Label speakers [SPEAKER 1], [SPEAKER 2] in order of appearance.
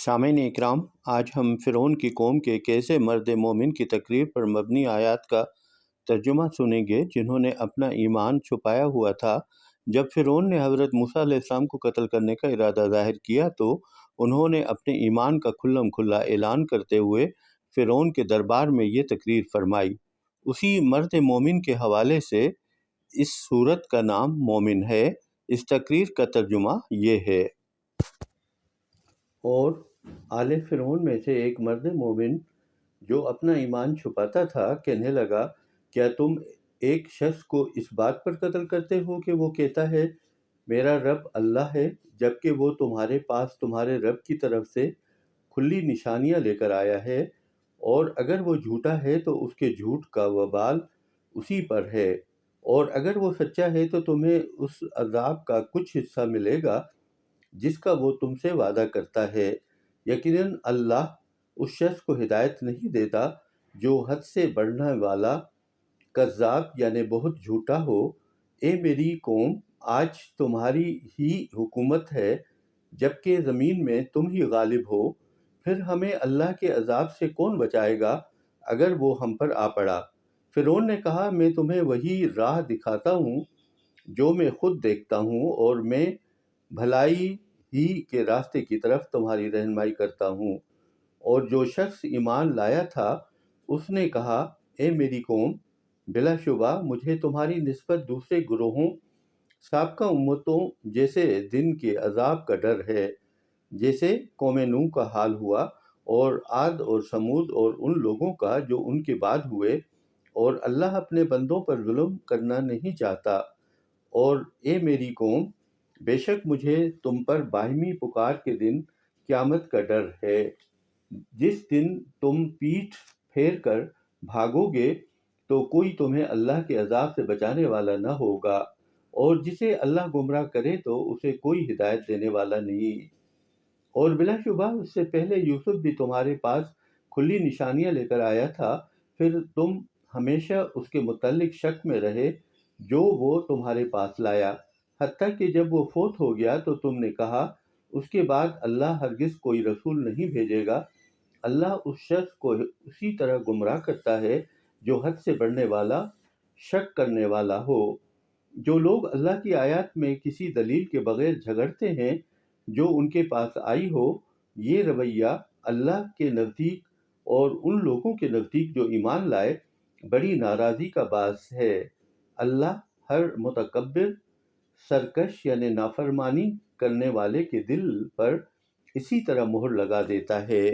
[SPEAKER 1] سامعین اکرام، آج ہم فرعون کی قوم کے کیسے مرد مومن کی تقریر پر مبنی آیات کا ترجمہ سنیں گے جنہوں نے اپنا ایمان چھپایا ہوا تھا۔ جب فرعون نے حضرت موسیٰ علیہ السلام کو قتل کرنے کا ارادہ ظاہر کیا تو انہوں نے اپنے ایمان کا کھلم کھلا اعلان کرتے ہوئے فرعون کے دربار میں یہ تقریر فرمائی۔ اسی مرد مومن کے حوالے سے اس سورت کا نام مومن ہے۔ اس تقریر کا ترجمہ یہ ہے۔ اور آل فرعون میں سے ایک مرد مومن جو اپنا ایمان چھپاتا تھا کہنے لگا، کیا تم ایک شخص کو اس بات پر قتل کرتے ہو کہ وہ کہتا ہے میرا رب اللہ ہے، جبکہ وہ تمہارے پاس تمہارے رب کی طرف سے کھلی نشانیاں لے کر آیا ہے، اور اگر وہ جھوٹا ہے تو اس کے جھوٹ کا وبال اسی پر ہے، اور اگر وہ سچا ہے تو تمہیں اس عذاب کا کچھ حصہ ملے گا جس کا وہ تم سے وعدہ کرتا ہے۔ یقیناً اللہ اس شخص کو ہدایت نہیں دیتا جو حد سے بڑھنے والا، کذاب یعنی بہت جھوٹا ہو۔ اے میری قوم، آج تمہاری ہی حکومت ہے جبکہ زمین میں تم ہی غالب ہو، پھر ہمیں اللہ کے عذاب سے کون بچائے گا اگر وہ ہم پر آ پڑا۔ فرعون نے کہا، میں تمہیں وہی راہ دکھاتا ہوں جو میں خود دیکھتا ہوں، اور میں بھلائی ہی کے راستے کی طرف تمہاری رہنمائی کرتا ہوں۔ اور جو شخص ایمان لایا تھا اس نے کہا، اے میری قوم، بلا شبہ مجھے تمہاری نسبت دوسرے گروہوں سابقہ امتوں جیسے دن کے عذاب کا ڈر ہے، جیسے قوم نوح کا حال ہوا، اور عاد اور سمود اور ان لوگوں کا جو ان کے بعد ہوئے، اور اللہ اپنے بندوں پر ظلم کرنا نہیں چاہتا۔ اور اے میری قوم، بے شک مجھے تم پر باہمی پکار کے دن قیامت کا ڈر ہے، جس دن تم پیٹھ پھیر کر بھاگو گے تو کوئی تمہیں اللہ کے عذاب سے بچانے والا نہ ہوگا، اور جسے اللہ گمراہ کرے تو اسے کوئی ہدایت دینے والا نہیں۔ اور بلا شبہ اس سے پہلے یوسف بھی تمہارے پاس کھلی نشانیاں لے کر آیا تھا، پھر تم ہمیشہ اس کے متعلق شک میں رہے جو وہ تمہارے پاس لایا، حتیٰ کہ جب وہ فوت ہو گیا تو تم نے کہا، اس کے بعد اللہ ہرگز کوئی رسول نہیں بھیجے گا۔ اللہ اس شخص کو اسی طرح گمراہ کرتا ہے جو حد سے بڑھنے والا، شک کرنے والا ہو۔ جو لوگ اللہ کی آیات میں کسی دلیل کے بغیر جھگڑتے ہیں جو ان کے پاس آئی ہو، یہ رویہ اللہ کے نزدیک اور ان لوگوں کے نزدیک جو ایمان لائے بڑی ناراضی کا باعث ہے۔ اللہ ہر متکبر، سرکش یعنی نافرمانی کرنے والے کے دل پر اسی طرح مہر لگا دیتا ہے۔